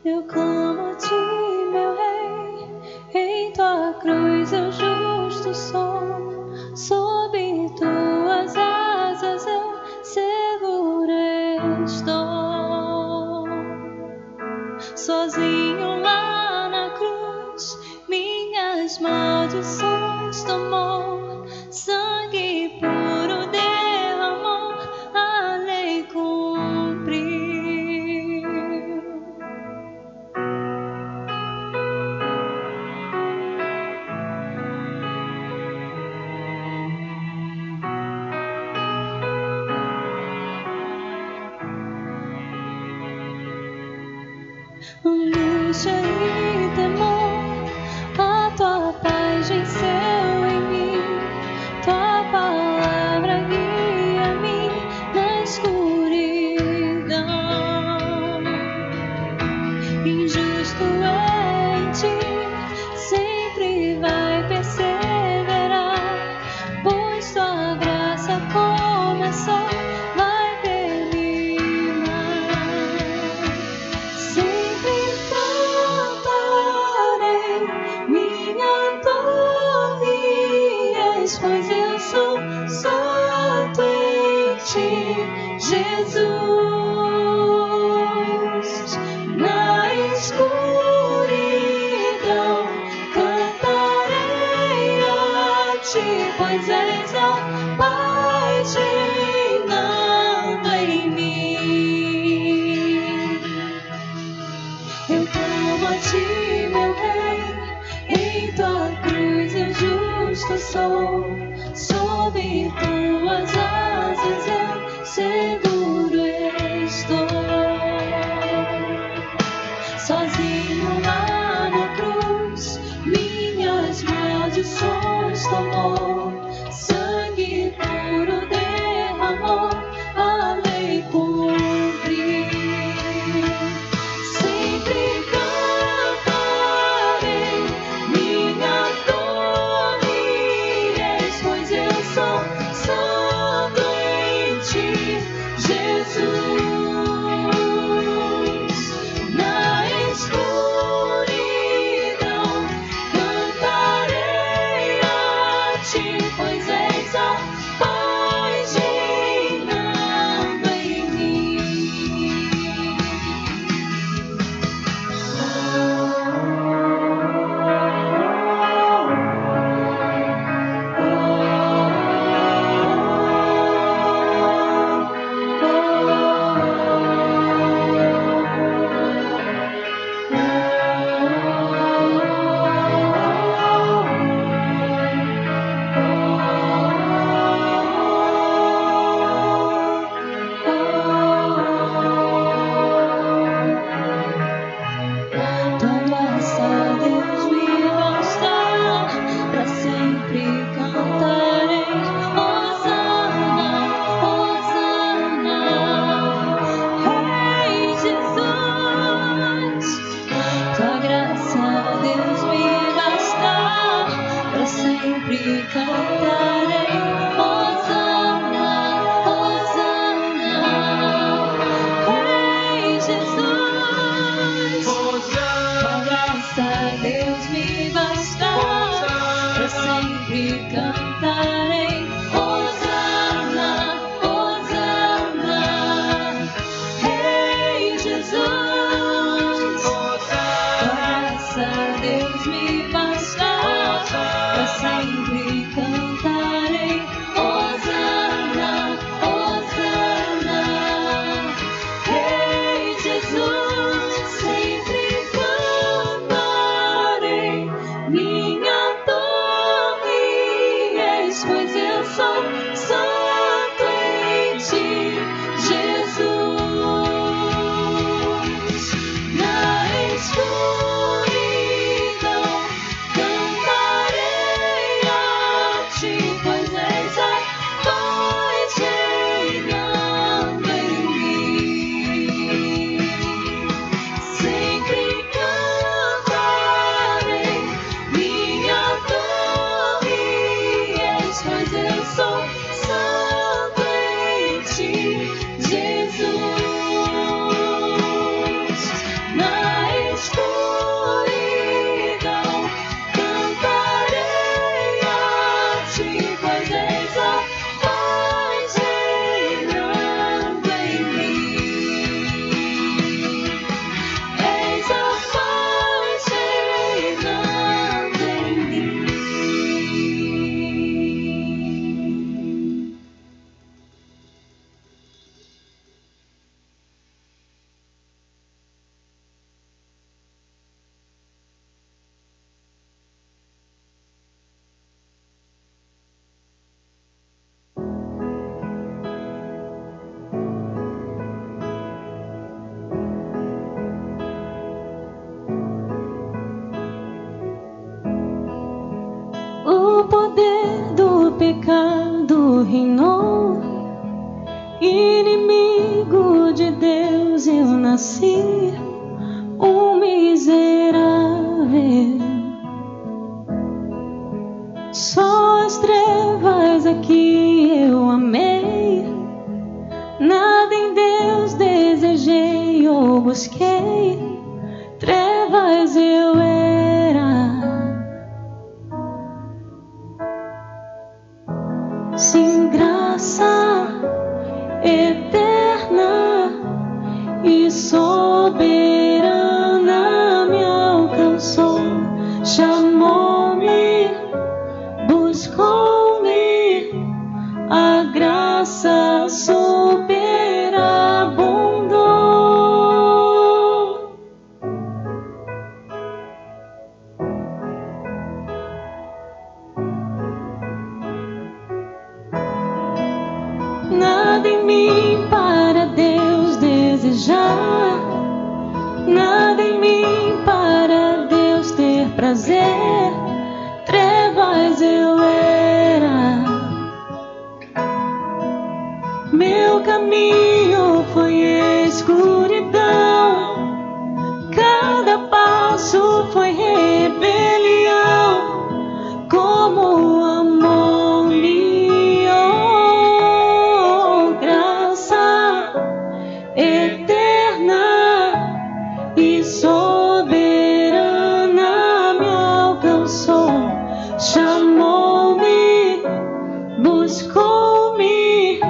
Eu clamo a ti, meu rei, em tua cruz eu justo sou. Sob tuas asas eu seguro estou. Sozinho lá na cruz, minhas maldições tomou. Sangue puro derramou, a lei cumpriu. Angústia e temor, a tua paz venceu em mim. Tua palavra guia-me na escuridão. Injusto é em ti, sempre vai perseverar, pois tua graça começou, vai terminar. Sempre cantarei, minha torre és, pois eu sou santo em ti, Jesus. Na escuridão cantarei a ti, pois és a paz reinando em mim. Eu clamo a ti, meu rei, em tua cruz eu justo sou. Sob tuas asas eu seguro estou. Sozinho lá na cruz, minhas maldições tomou. Sangue puro derramou, a lei cumpriu. Sempre cantarei, minha torre és, pois eu sou santo em ti, Jesus. Na escuridão cantarei a ti, pois és a paz reinando em mim. Tua graça, Deus, me basta, pra sempre cantarei. Hosana, Hosana, Rei Jesus. Tua graça, Deus, me basta, pra sempre cantarei. Hosana, Hosana, Rei Jesus. Tua graça, Deus, me basta, pra sempre cantarei. Hosana, Hosana, Rei Jesus. Tua graça, Deus, me basta, pra sempre cantarei. Hosana, Hosana, Rei Jesus. Sempre cantarei, minha torre és, pois eu sou santo em ti, Jesus. Na escuridão cantarei a ti, pois és a paz reinando em mim. Sempre cantarei, minha torre és, pois eu sou santo em ti, Jesus. Na pois és a paz reinando em mim. És a paz reinando em mim. O poder do pecado reinou, inimigo de Deus eu nasci, um miserável. Só as trevas aqui eu amei, nada em Deus desejei ou busquei, trevas eu era. Sim, graça eterna e soberana me alcançou, chamou-me, buscou-me, a graça superabundou. Nada em mim para Deus desejar, nada em mim para Deus ter prazer, trevas eu era. Meu caminho foi escuridão, cada passo foi rebelião, como amor-me, oh, graça eterna e soberana me alcançou, chamou-me, buscou-me,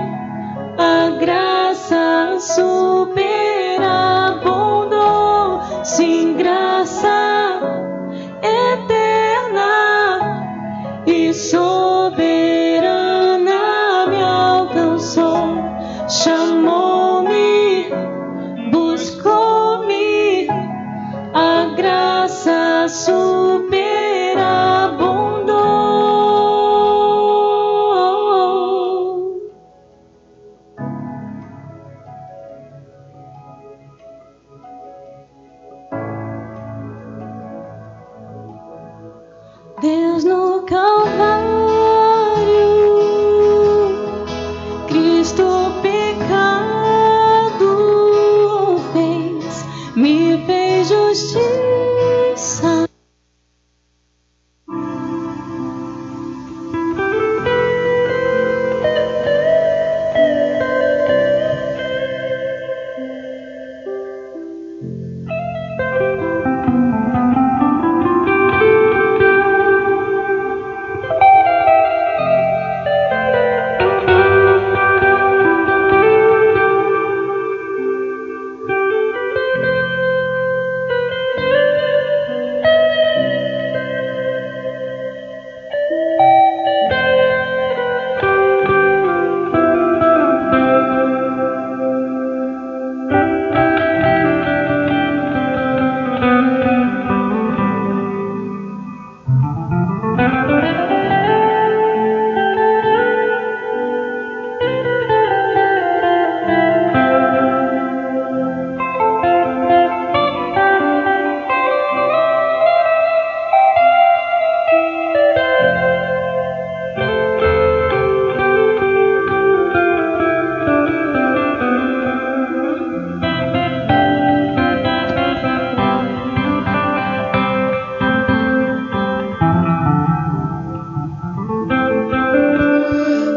a graça superabundou. Sim, graça eterna e soberana me alcançou, chamou-me, buscou-me, a graça superabundou. Deus no Calvário, Cristo pecado fez, me fez justiça.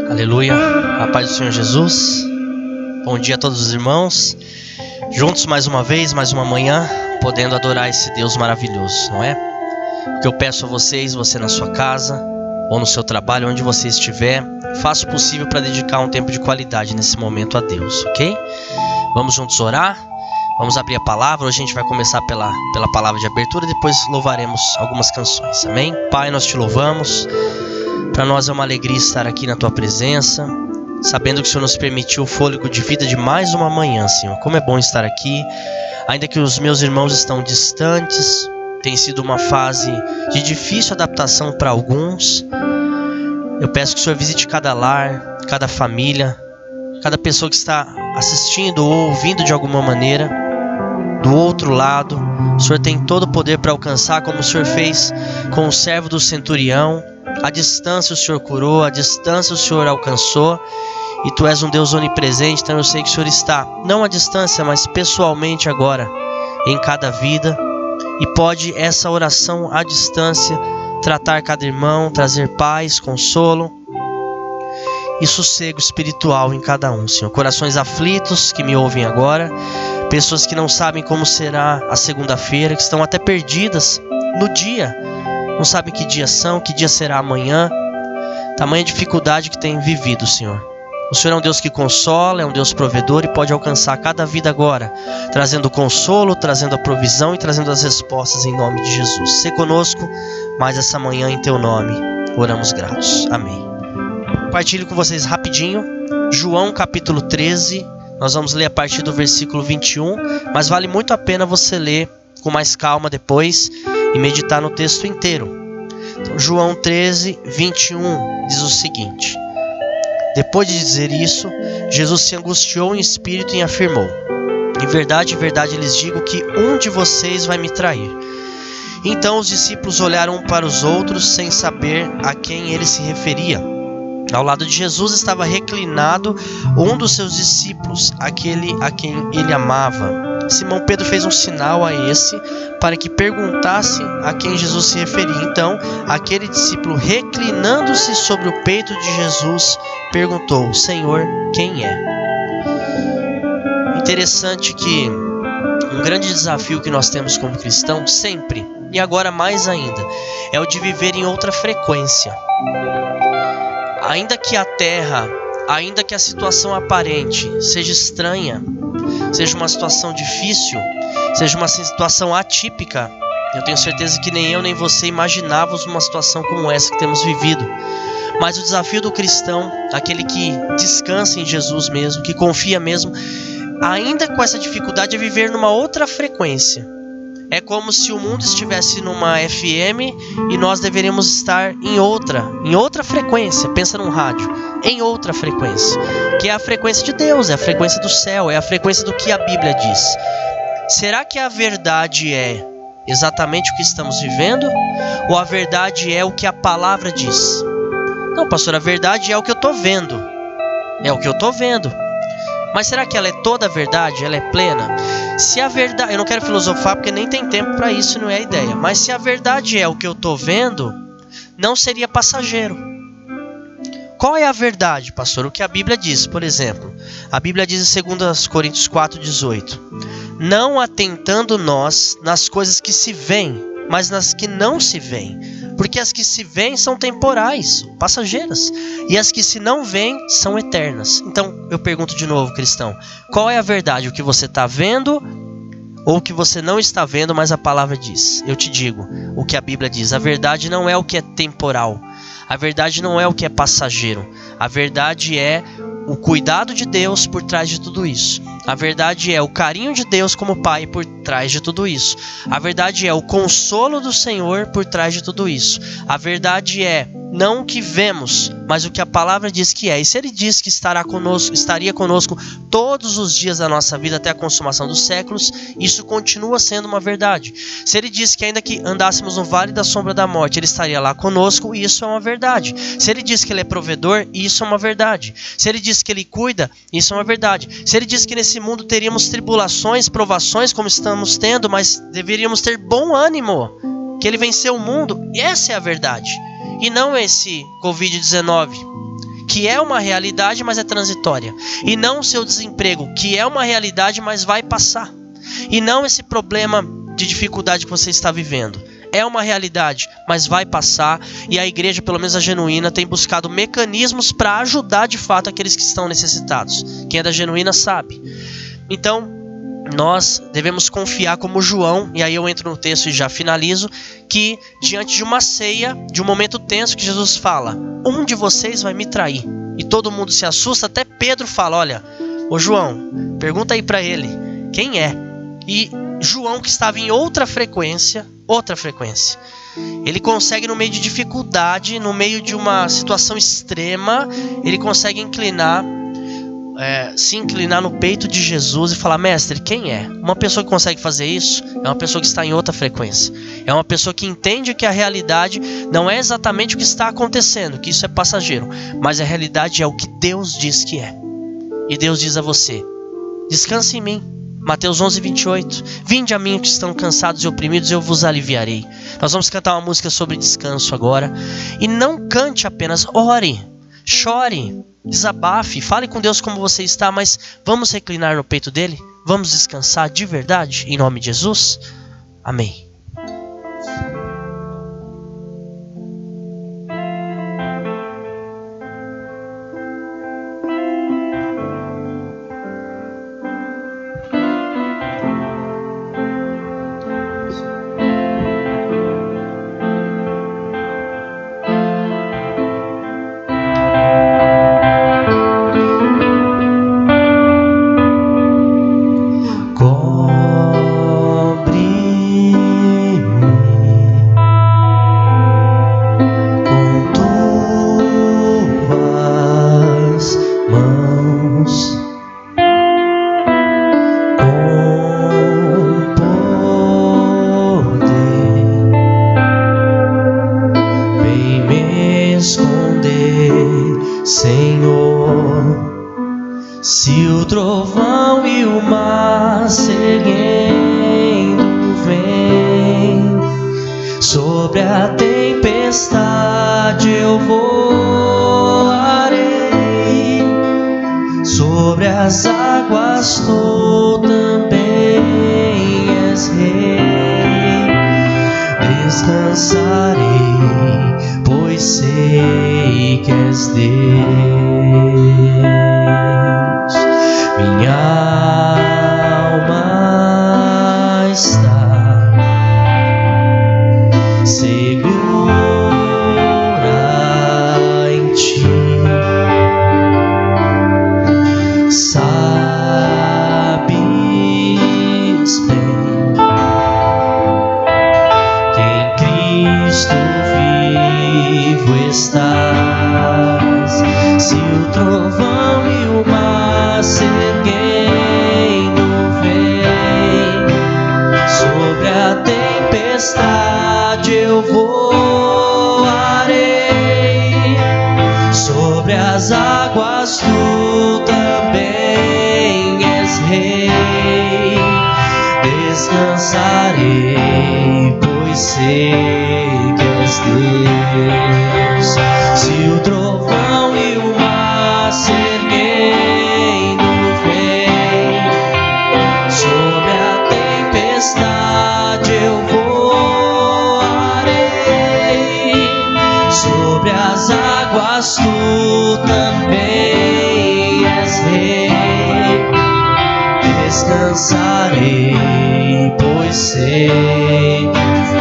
Aleluia, a paz do Senhor Jesus. Bom dia a todos os irmãos. Juntos mais uma vez, mais uma manhã, podendo adorar esse Deus maravilhoso, não é? O que eu peço a vocês, você na sua casa, ou no seu trabalho, onde você estiver, faça o possível para dedicar um tempo de qualidade nesse momento a Deus, ok? Vamos juntos orar? Vamos abrir a palavra. Hoje a gente vai começar pela palavra de abertura, depois louvaremos algumas canções, amém? Pai, nós te louvamos. Para nós é uma alegria estar aqui na tua presença, sabendo que o Senhor nos permitiu o fôlego de vida de mais uma manhã, Senhor. Como é bom estar aqui, ainda que os meus irmãos estão distantes. Tem sido uma fase de difícil adaptação para alguns. Eu peço que o Senhor visite cada lar, cada família, cada pessoa que está assistindo ou ouvindo de alguma maneira. Do outro lado, o Senhor tem todo o poder para alcançar, como o Senhor fez com o servo do centurião. A distância o Senhor curou, a distância o Senhor alcançou. E Tu és um Deus onipresente, então eu sei que o Senhor está, não à distância, mas pessoalmente agora, em cada vida. E pode essa oração à distância tratar cada irmão, trazer paz, consolo e sossego espiritual em cada um, Senhor. Corações aflitos que me ouvem agora, pessoas que não sabem como será a segunda-feira, que estão até perdidas no dia, não sabem que dia são, que dia será amanhã, tamanha dificuldade que têm vivido, Senhor. O Senhor é um Deus que consola, é um Deus provedor e pode alcançar cada vida agora, trazendo consolo, trazendo a provisão e trazendo as respostas em nome de Jesus. Sê conosco mais essa manhã em Teu nome. Oramos gratos. Amém. Compartilho com vocês rapidinho. João capítulo 13. Nós vamos ler a partir do versículo 21, mas vale muito a pena você ler com mais calma depois e meditar no texto inteiro. Então, João 13, 21 diz o seguinte: depois de dizer isso, Jesus se angustiou em espírito e afirmou: em verdade, lhes digo que um de vocês vai me trair. Então os discípulos olharam um para os outros sem saber a quem ele se referia. Ao lado de Jesus estava reclinado um dos seus discípulos, aquele a quem ele amava. Simão Pedro fez um sinal a esse para que perguntasse a quem Jesus se referia. Então, aquele discípulo, reclinando-se sobre o peito de Jesus, perguntou: Senhor, quem é? Interessante que um grande desafio que nós temos como cristãos, sempre, e agora mais ainda, é o de viver em outra frequência. Ainda que a terra, ainda que a situação aparente seja estranha, seja uma situação difícil, seja uma situação atípica, eu tenho certeza que nem eu nem você imaginávamos uma situação como essa que temos vivido. Mas o desafio do cristão, aquele que descansa em Jesus mesmo, que confia mesmo, ainda com essa dificuldade, é viver numa outra frequência. É como se o mundo estivesse numa FM e nós deveríamos estar em outra frequência. Pensa num rádio, em outra frequência, que é a frequência de Deus, é a frequência do céu, é a frequência do que a Bíblia diz. Será que a verdade é exatamente o que estamos vivendo? Ou a verdade é o que a palavra diz? Não, pastor, a verdade é o que eu estou vendo. É o que eu estou vendo. Mas será que ela é toda a verdade? Ela é plena? Se a verdade... Eu não quero filosofar porque nem tem tempo para isso, não é a ideia. Mas se a verdade é o que eu estou vendo, não seria passageiro. Qual é a verdade, pastor? O que a Bíblia diz, por exemplo. A Bíblia diz em 2 Coríntios 4,18: não atentando nós nas coisas que se veem, mas nas que não se veem. Porque as que se veem são temporais, passageiras, e as que se não veem são eternas. Então eu pergunto de novo, cristão, qual é a verdade? O que você está vendo ou o que você não está vendo, mas a palavra diz? Eu te digo o que a Bíblia diz. A verdade não é o que é temporal, a verdade não é o que é passageiro, a verdade é o cuidado de Deus por trás de tudo isso. A verdade é o carinho de Deus como Pai por trás de tudo isso. A verdade é o consolo do Senhor por trás de tudo isso. A verdade é não o que vemos, mas o que a palavra diz que é. E se Ele diz que estaria conosco todos os dias da nossa vida até a consumação dos séculos, isso continua sendo uma verdade. Se Ele diz que ainda que andássemos no vale da sombra da morte, Ele estaria lá conosco, isso é uma verdade. Se Ele diz que Ele é provedor, isso é uma verdade. Se Ele diz que Ele cuida, isso é uma verdade. Se Ele diz que nesse mundo teríamos tribulações, provações como estamos tendo, mas deveríamos ter bom ânimo, que Ele venceu o mundo, essa é a verdade. E não esse Covid-19, que é uma realidade, mas é transitória. E não o seu desemprego, que é uma realidade, mas vai passar. E não esse problema de dificuldade que você está vivendo. é uma realidade, mas vai passar, e a igreja, pelo menos a genuína, tem buscado mecanismos para ajudar de fato aqueles que estão necessitados. Quem é da genuína sabe. Então, nós devemos confiar como João, e aí eu entro no texto e já finalizo, que diante de uma ceia, de um momento tenso, que Jesus fala: um de vocês vai me trair. E todo mundo se assusta, até Pedro fala: olha, ô João, pergunta aí para ele, quem é? E João, que estava em outra frequência, ele consegue, no meio de dificuldade, no meio de uma situação extrema, ele consegue se inclinar no peito de Jesus e falar: mestre, quem é? Uma pessoa que consegue fazer isso é uma pessoa que está em outra frequência, é uma pessoa que entende que a realidade não é exatamente o que está acontecendo, que isso é passageiro, mas a realidade é o que Deus diz que é. E Deus diz a você: descanse em mim. Mateus 11:28. Vinde a mim que estão cansados e oprimidos, eu vos aliviarei. Nós vamos cantar uma música sobre descanso agora. E não cante apenas, ore, chore, desabafe, fale com Deus como você está, mas vamos reclinar no peito dele? Vamos descansar de verdade, em nome de Jesus? Amém.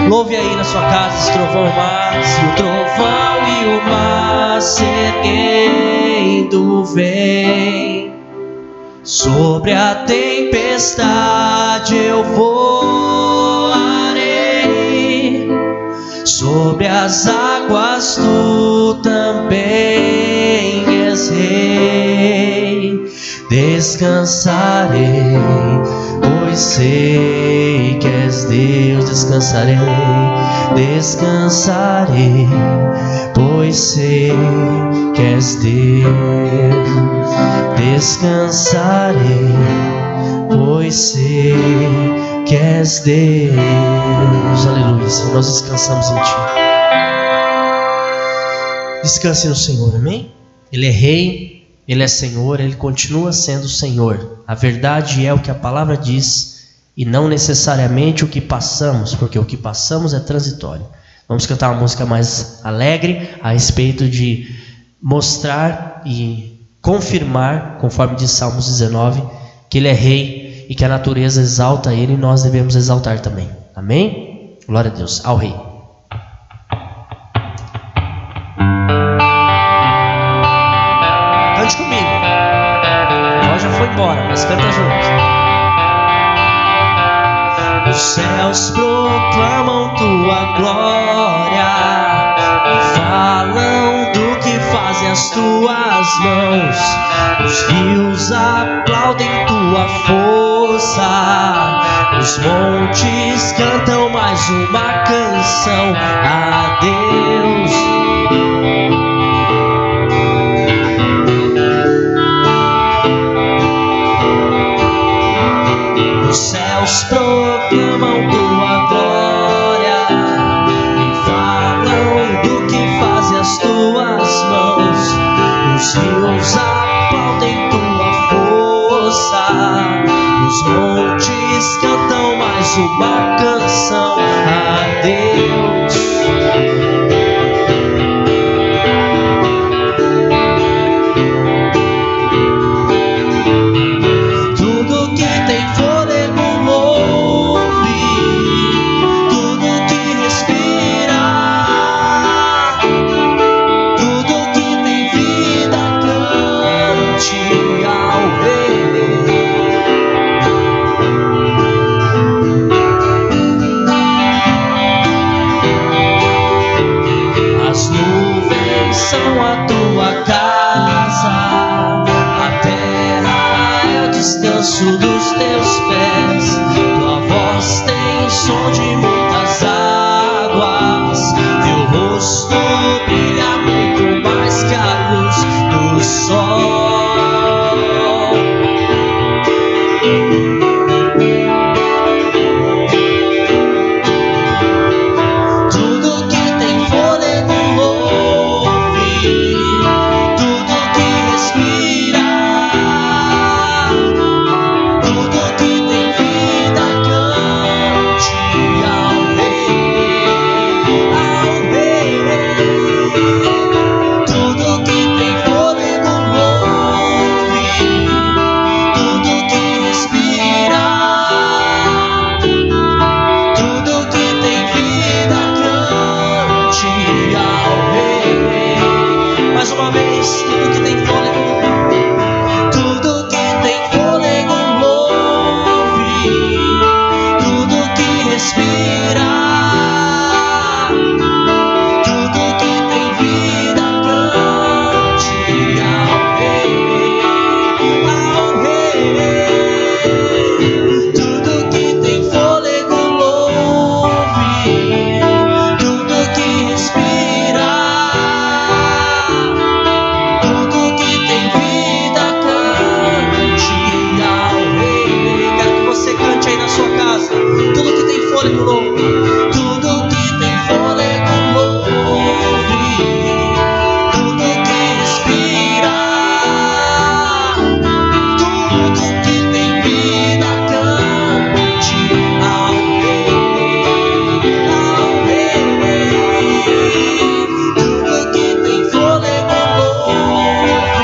Louve aí na sua casa esse trovão, o mar. Se o trovão e o mar se erguendo vem, sobre a tempestade eu voarei, sobre as águas tu também és rei. Descansarei, pois sei que és Deus. Descansarei, descansarei, pois sei que és Deus. Descansarei, pois sei que és Deus. Aleluia, Senhor, nós descansamos em Ti. Descanse no Senhor, amém? Ele é Rei, Ele é Senhor, Ele continua sendo Senhor. A verdade é o que a palavra diz, e não necessariamente o que passamos, porque o que passamos é transitório. Vamos cantar uma música mais alegre a respeito de mostrar e confirmar, conforme diz Salmos 19, que Ele é Rei e que a natureza exalta Ele e nós devemos exaltar também. Amém? Glória a Deus. Ao Rei. Cante comigo. A voz já foi embora, mas canta junto. Os céus proclamam tua glória e falam do que fazem as tuas mãos. Os rios aplaudem tua força, os montes cantam mais uma canção a Deus. Os céus proclamam tua glória e falam do que fazem as tuas mãos. Os rios aplaudem tua força, os montes cantam mais uma canção a Deus. Dos teus pés, tua voz tem som de muitas águas, teu rosto brilha muito mais que a luz do sol. Tudo que tem fôlego ouve, tudo que respira. Uma vez, tudo que tem fôlego, tudo que tem fôlego ouve, tudo que respira, tudo que tem vida cante ao Rei, ao Rei. Tudo que tem fôlego ouve, tudo que respira. Tudo que tem fôlego louve, tudo que tem fôlego louve, tudo que respira, tudo que tem vida cante ao Rei, ao Rei. Tudo que tem fôlego louve,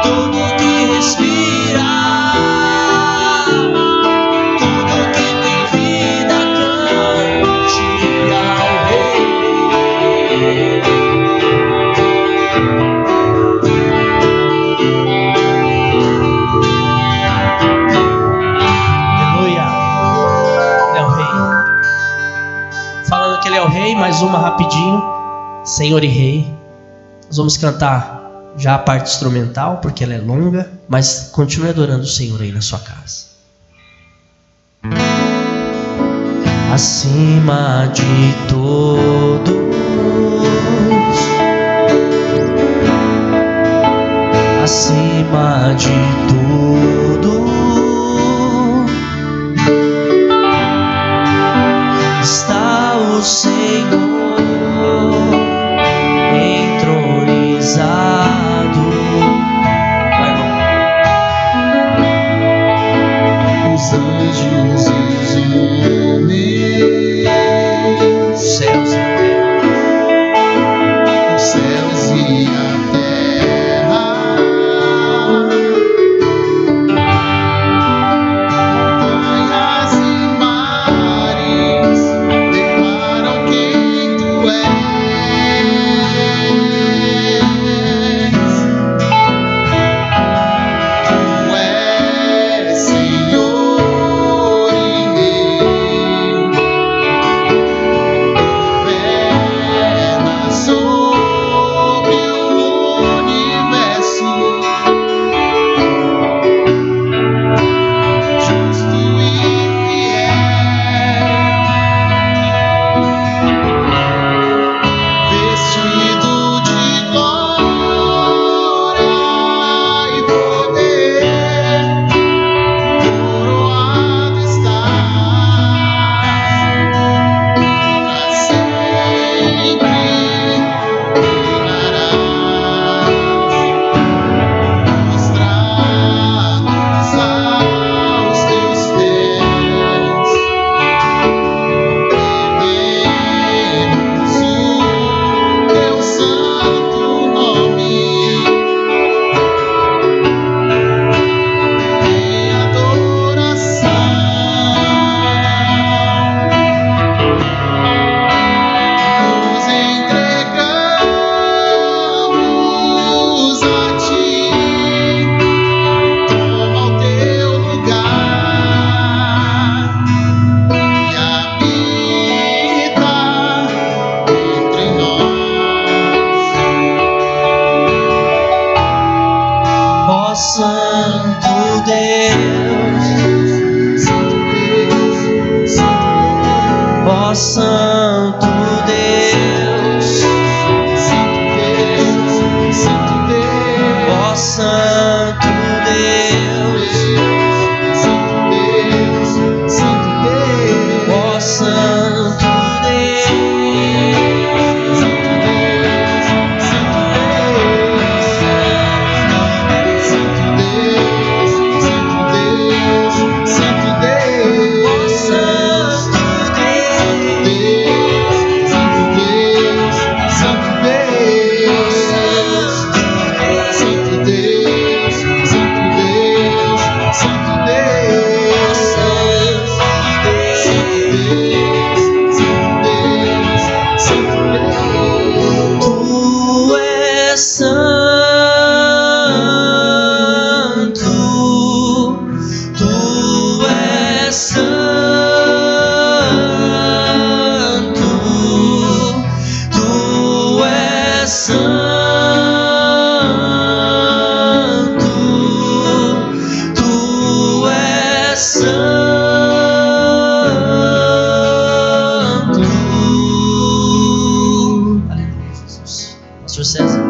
tudo que respira. Mais uma rapidinho, Senhor e Rei. Nós vamos cantar já a parte instrumental, porque ela é longa, mas continue adorando o Senhor aí na sua casa. Acima de todos, acima de tudo, está o Senhor entronizado. Vai, irmão. Os anjos Ó Santo Deus, ó Santo Deus, ó Santo Deus, ó Santo Pastor César.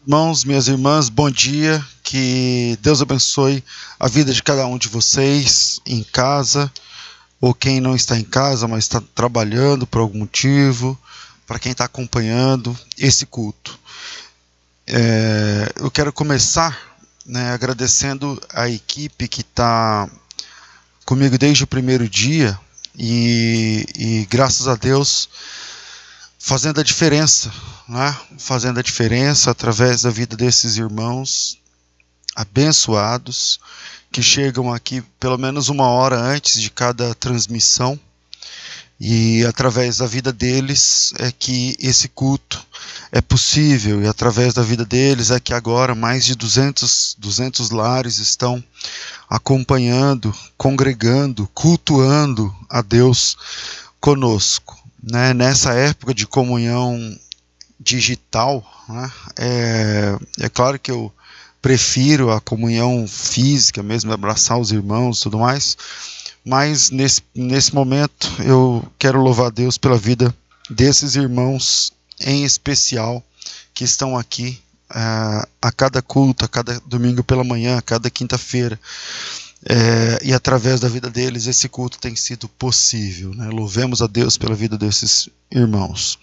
Irmãos, minhas irmãs, bom dia. Que Deus abençoe a vida de cada um de vocês em casa, ou quem não está em casa, mas está trabalhando por algum motivo, para quem está acompanhando esse culto. Eu quero começar, agradecendo a equipe que está comigo desde o primeiro dia e graças a Deus fazendo a diferença, fazendo a diferença através da vida desses irmãos abençoados que chegam aqui pelo menos 1 hora antes de cada transmissão, e através da vida deles é que esse culto é possível, e através da vida deles é que agora mais de 200 lares estão acompanhando, congregando, cultuando a Deus conosco. Nessa época de comunhão digital, é claro que eu prefiro a comunhão física mesmo, abraçar os irmãos e tudo mais, mas nesse momento eu quero louvar a Deus pela vida desses irmãos em especial que estão aqui a cada culto, a cada domingo pela manhã, a cada quinta-feira. E através da vida deles esse culto tem sido possível, Louvemos a Deus pela vida desses irmãos.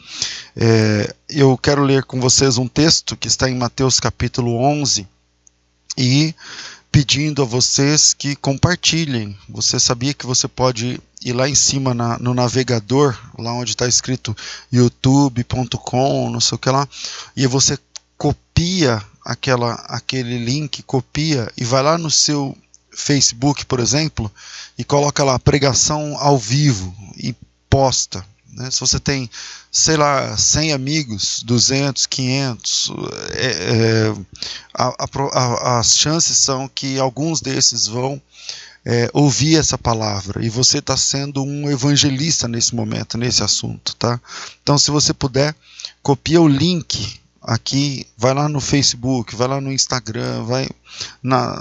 Eu quero ler com vocês um texto que está em Mateus capítulo 11 e pedindo a vocês que compartilhem. Você sabia que você pode ir lá em cima no navegador, lá onde está escrito youtube.com, não sei o que lá, e você copia aquele link, copia e vai lá no seu Facebook, por exemplo, e coloca lá pregação ao vivo e posta. Se você tem, 100 amigos, 200, 500, as chances são que alguns desses vão ouvir essa palavra, e você está sendo um evangelista nesse momento, nesse assunto, tá? Então, se você puder, copia o link aqui, vai lá no Facebook, vai lá no Instagram, vai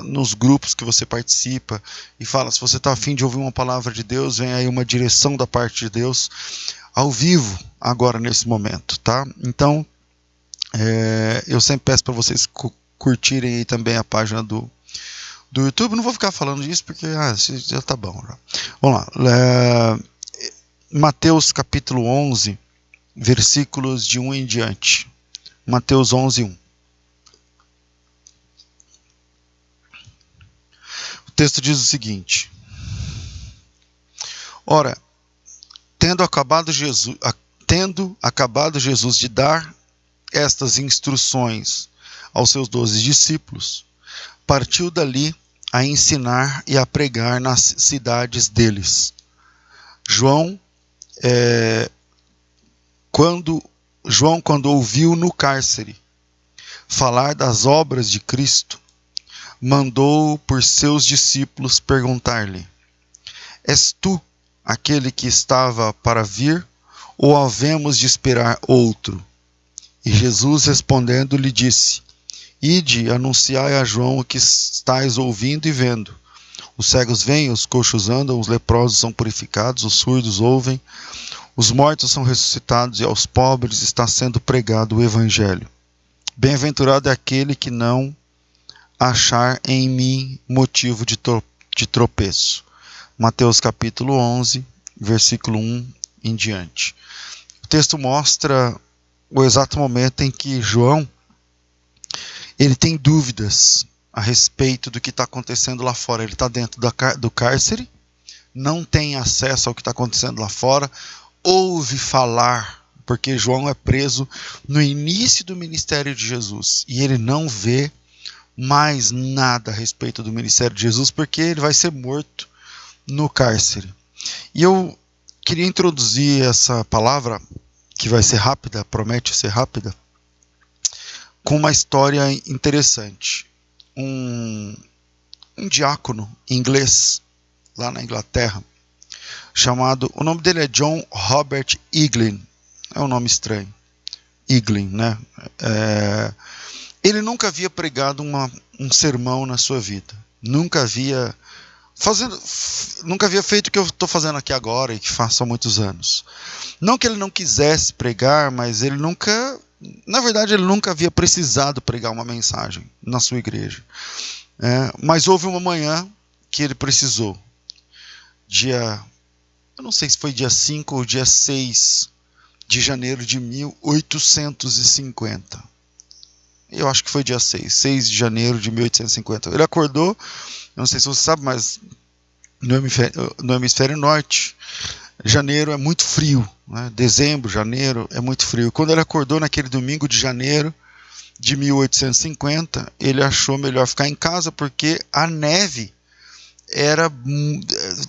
nos grupos que você participa e fala, se você está a fim de ouvir uma palavra de Deus, vem aí uma direção da parte de Deus ao vivo agora nesse momento, tá? Então eu sempre peço para vocês curtirem aí também a página do YouTube. Não vou ficar falando disso porque já tá bom, já. Vamos lá, Mateus capítulo 11 versículos de 1 em diante. Mateus 11, 1. O texto diz o seguinte: Ora, tendo acabado Jesus de dar estas instruções aos seus 12 discípulos, partiu dali a ensinar e a pregar nas cidades deles. João, quando ouviu no cárcere falar das obras de Cristo, mandou por seus discípulos perguntar-lhe: És tu aquele que estava para vir, ou havemos de esperar outro? E Jesus respondendo lhe disse: Ide, anunciai a João o que estáis ouvindo e vendo. Os cegos veem, os coxos andam, os leprosos são purificados, os surdos ouvem, os mortos são ressuscitados e aos pobres está sendo pregado o Evangelho. Bem-aventurado é aquele que não achar em mim motivo de tropeço. Mateus capítulo 11, versículo 1 em diante. O texto mostra o exato momento em que João ele tem dúvidas a respeito do que está acontecendo lá fora. Ele está dentro do cárcere, não tem acesso ao que está acontecendo lá fora, ouve falar, porque João é preso no início do ministério de Jesus, e ele não vê mais nada a respeito do ministério de Jesus, porque ele vai ser morto no cárcere. E eu queria introduzir essa palavra, que vai ser rápida, promete ser rápida, com uma história interessante. Um diácono inglês, lá na Inglaterra, o nome dele é John Robert Eglin, é um nome estranho, Eglin, né? Ele nunca havia pregado um sermão na sua vida, nunca havia feito o que eu estou fazendo aqui agora e que faço há muitos anos. Não que ele não quisesse pregar, mas ele nunca havia precisado pregar uma mensagem na sua igreja. Mas houve uma manhã que ele precisou. Eu não sei se foi dia 5 ou dia 6 de janeiro de 1850. Eu acho que foi dia 6 de janeiro de 1850. Ele acordou, eu não sei se você sabe, mas no hemisfério norte, janeiro é muito frio, né? Dezembro, janeiro é muito frio. Quando ele acordou naquele domingo de janeiro de 1850, ele achou melhor ficar em casa, porque a neve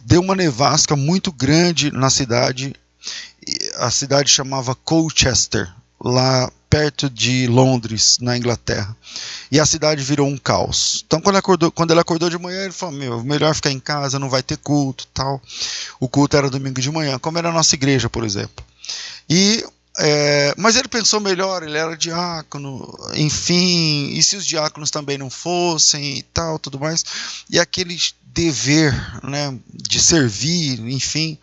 deu uma nevasca muito grande na cidade. A cidade chamava Colchester, lá perto de Londres, na Inglaterra. E a cidade virou um caos. Então, quando ele acordou de manhã, ele falou: melhor ficar em casa, não vai ter culto, tal. O culto era domingo de manhã, como era a nossa igreja, por exemplo. Mas ele pensou melhor, ele era diácono, enfim, e se os diáconos também não fossem e tal, tudo mais. E aquele dever, né, de servir, enfim.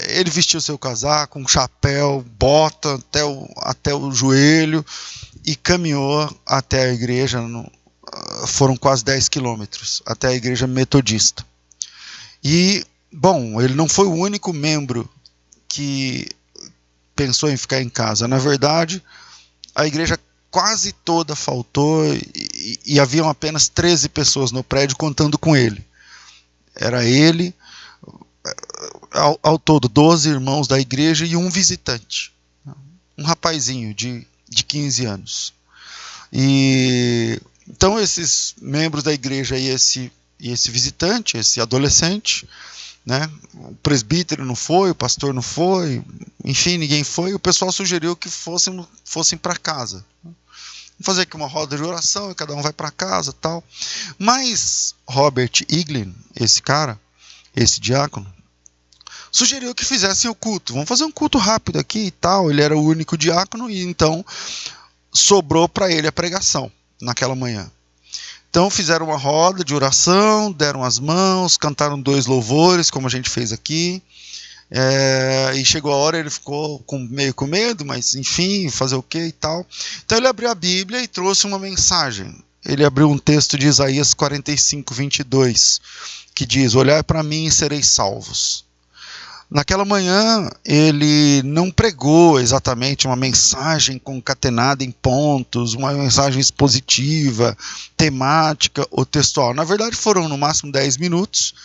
Ele vestiu seu casaco, um chapéu, bota até o joelho e caminhou até a igreja. Foram quase 10 quilômetros até a igreja metodista. E, bom, ele não foi o único membro que pensou em ficar em casa. Na verdade, a igreja quase toda faltou e haviam apenas 13 pessoas no prédio contando com ele. Era ele, ao todo 12 irmãos da igreja e um visitante, um rapazinho de 15 anos. Então esses membros da igreja e esse visitante, esse adolescente, né, o presbítero não foi, o pastor não foi, enfim, ninguém foi. O pessoal sugeriu que fossem para casa. Vamos fazer aqui uma roda de oração e cada um vai para casa, tal. Mas Robert Eglin, esse diácono, sugeriu que fizessem o culto. Vamos fazer um culto rápido aqui e tal. Ele era o único diácono e então sobrou para ele a pregação naquela manhã. Então fizeram uma roda de oração, deram as mãos, cantaram 2 louvores, como a gente fez aqui. E chegou a hora, ele ficou meio com medo, mas enfim, fazer o que e tal. Então ele abriu a Bíblia e trouxe uma mensagem. Ele abriu um texto de Isaías 45, 22, que diz: olhai para mim e sereis salvos. Naquela manhã, ele não pregou exatamente uma mensagem concatenada em pontos, uma mensagem expositiva, temática ou textual. Na verdade, foram no máximo 10 minutos.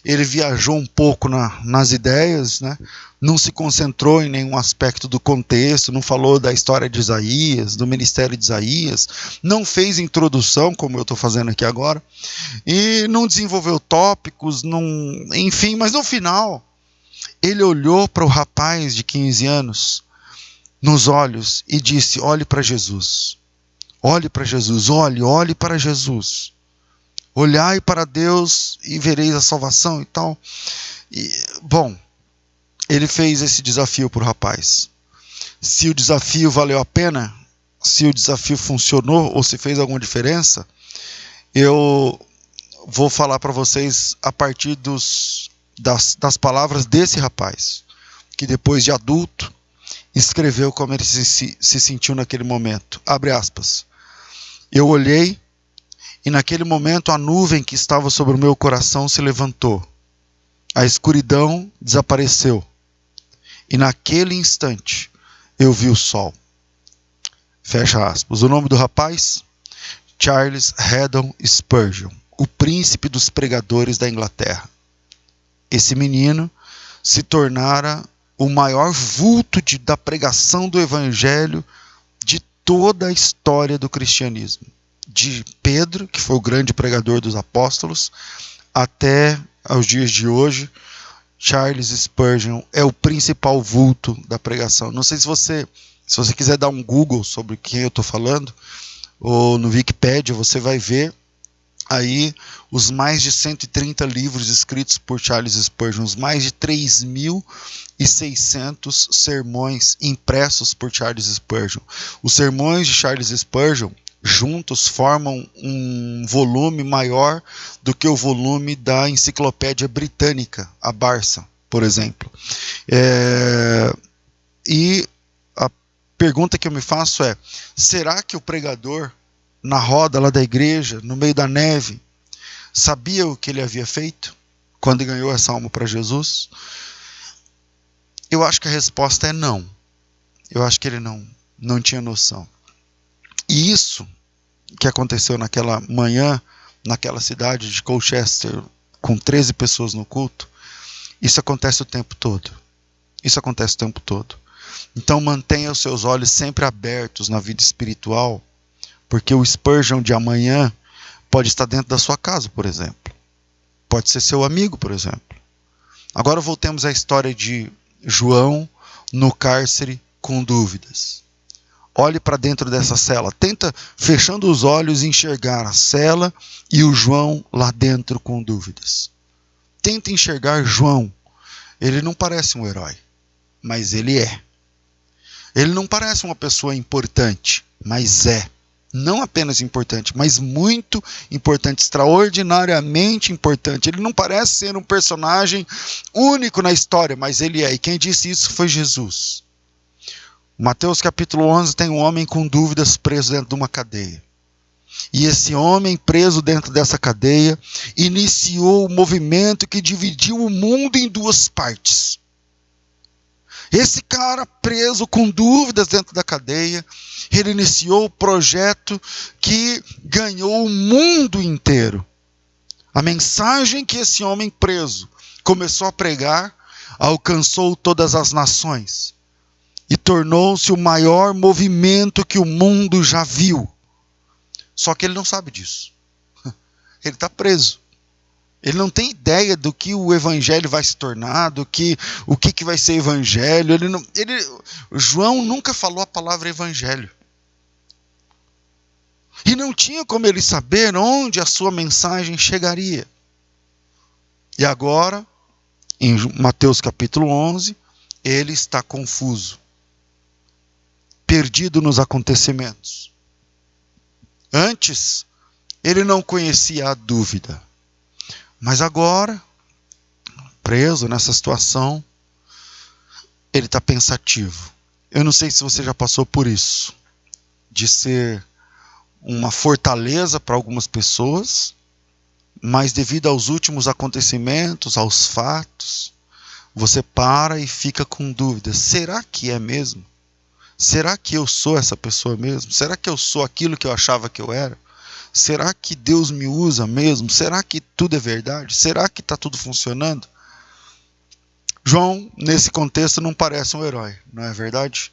Ele viajou um pouco nas ideias, né? Não se concentrou em nenhum aspecto do contexto, não falou da história de Isaías, do ministério de Isaías, não fez introdução, como eu estou fazendo aqui agora, e não desenvolveu tópicos, enfim, mas no final ele olhou para o rapaz de 15 anos nos olhos e disse: olhe para Jesus. Olhe para Jesus, olhe para Jesus. Olhai para Deus e vereis a salvação e tal. Bom, ele fez esse desafio para o rapaz. Se o desafio valeu a pena, se o desafio funcionou ou se fez alguma diferença, eu vou falar para vocês a partir das palavras desse rapaz, que depois de adulto, escreveu como ele se sentiu naquele momento. Abre aspas. Eu olhei e naquele momento a nuvem que estava sobre o meu coração se levantou. A escuridão desapareceu. E naquele instante eu vi o sol. Fecha aspas. O nome do rapaz? Charles Haddon Spurgeon, o príncipe dos pregadores da Inglaterra. Esse menino se tornara o maior vulto da pregação do evangelho de toda a história do cristianismo. De Pedro, que foi o grande pregador dos apóstolos, até aos dias de hoje, Charles Spurgeon é o principal vulto da pregação. Não sei se você quiser dar um Google sobre quem eu estou falando, ou no Wikipedia, você vai ver aí os mais de 130 livros escritos por Charles Spurgeon, os mais de 3.600 sermões impressos por Charles Spurgeon. Os sermões de Charles Spurgeon juntos formam um volume maior do que o volume da Enciclopédia Britânica, a Barça, por exemplo. E a pergunta que eu me faço é: será que o pregador, na roda lá da igreja, no meio da neve, sabia o que ele havia feito quando ganhou essa alma para Jesus? Eu acho que a resposta é não. Eu acho que ele não tinha noção. E isso que aconteceu naquela manhã, naquela cidade de Colchester, com 13 pessoas no culto, isso acontece o tempo todo. Isso acontece o tempo todo. Então mantenha os seus olhos sempre abertos na vida espiritual, porque o Spurgeon de amanhã pode estar dentro da sua casa, por exemplo. Pode ser seu amigo, por exemplo. Agora voltemos à história de João no cárcere com dúvidas. Olhe para dentro dessa cela. Tenta, fechando os olhos, enxergar a cela e o João lá dentro com dúvidas. Tenta enxergar João. Ele não parece um herói, mas ele é. Ele não parece uma pessoa importante, mas é. Não apenas importante, mas muito importante, extraordinariamente importante. Ele não parece ser um personagem único na história, mas ele é. E quem disse isso foi Jesus. Mateus capítulo 11 tem um homem com dúvidas preso dentro de uma cadeia. E esse homem preso dentro dessa cadeia iniciou o movimento que dividiu o mundo em duas partes. Esse cara preso com dúvidas dentro da cadeia, ele iniciou o projeto que ganhou o mundo inteiro. A mensagem que esse homem preso começou a pregar alcançou todas as nações e tornou-se o maior movimento que o mundo já viu. Só que ele não sabe disso. Ele está preso. Ele não tem ideia do que o evangelho vai se tornar, o que vai ser evangelho. João nunca falou a palavra evangelho. E não tinha como ele saber onde a sua mensagem chegaria. E agora, em Mateus capítulo 11, ele está confuso, perdido nos acontecimentos. Antes, ele não conhecia a dúvida. Mas agora, preso nessa situação, ele está pensativo. Eu não sei se você já passou por isso, de ser uma fortaleza para algumas pessoas, mas devido aos últimos acontecimentos, aos fatos, você para e fica com dúvidas. Será que é mesmo? Será que eu sou essa pessoa mesmo? Será que eu sou aquilo que eu achava que eu era? Será que Deus me usa mesmo? Será que tudo é verdade? Será que está tudo funcionando? João, nesse contexto, não parece um herói, não é verdade?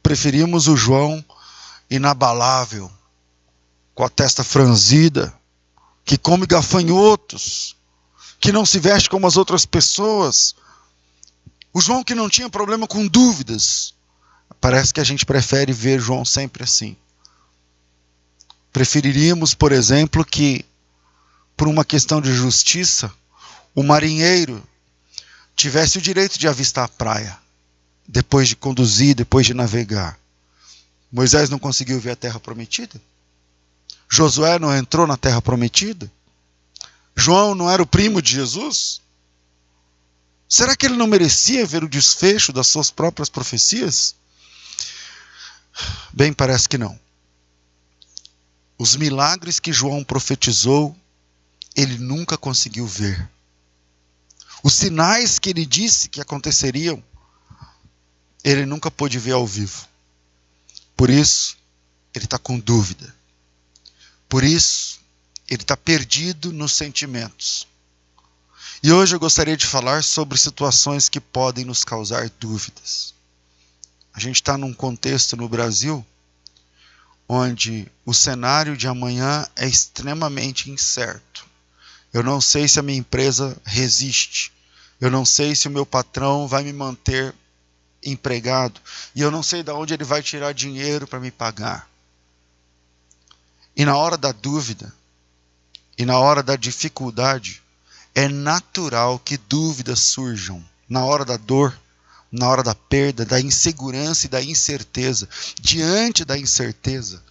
Preferimos o João inabalável, com a testa franzida, que come gafanhotos, que não se veste como as outras pessoas. O João que não tinha problema com dúvidas. Parece que a gente prefere ver João sempre assim. Preferiríamos, por exemplo, que, por uma questão de justiça, o marinheiro tivesse o direito de avistar a praia, depois de conduzir, depois de navegar. Moisés não conseguiu ver a terra prometida? Josué não entrou na terra prometida? João não era o primo de Jesus? Será que ele não merecia ver o desfecho das suas próprias profecias? Bem, parece que não. Os milagres que João profetizou, ele nunca conseguiu ver. Os sinais que ele disse que aconteceriam, ele nunca pôde ver ao vivo. Por isso, ele está com dúvida. Por isso, ele está perdido nos sentimentos. E hoje eu gostaria de falar sobre situações que podem nos causar dúvidas. A gente está num contexto no Brasil onde o cenário de amanhã é extremamente incerto. Eu não sei se a minha empresa resiste. Eu não sei se o meu patrão vai me manter empregado. E eu não sei de onde ele vai tirar dinheiro para me pagar. E na hora da dúvida, e na hora da dificuldade, é natural que dúvidas surjam. Na hora da dor, na hora da perda, da insegurança e da incerteza. Diante da incerteza,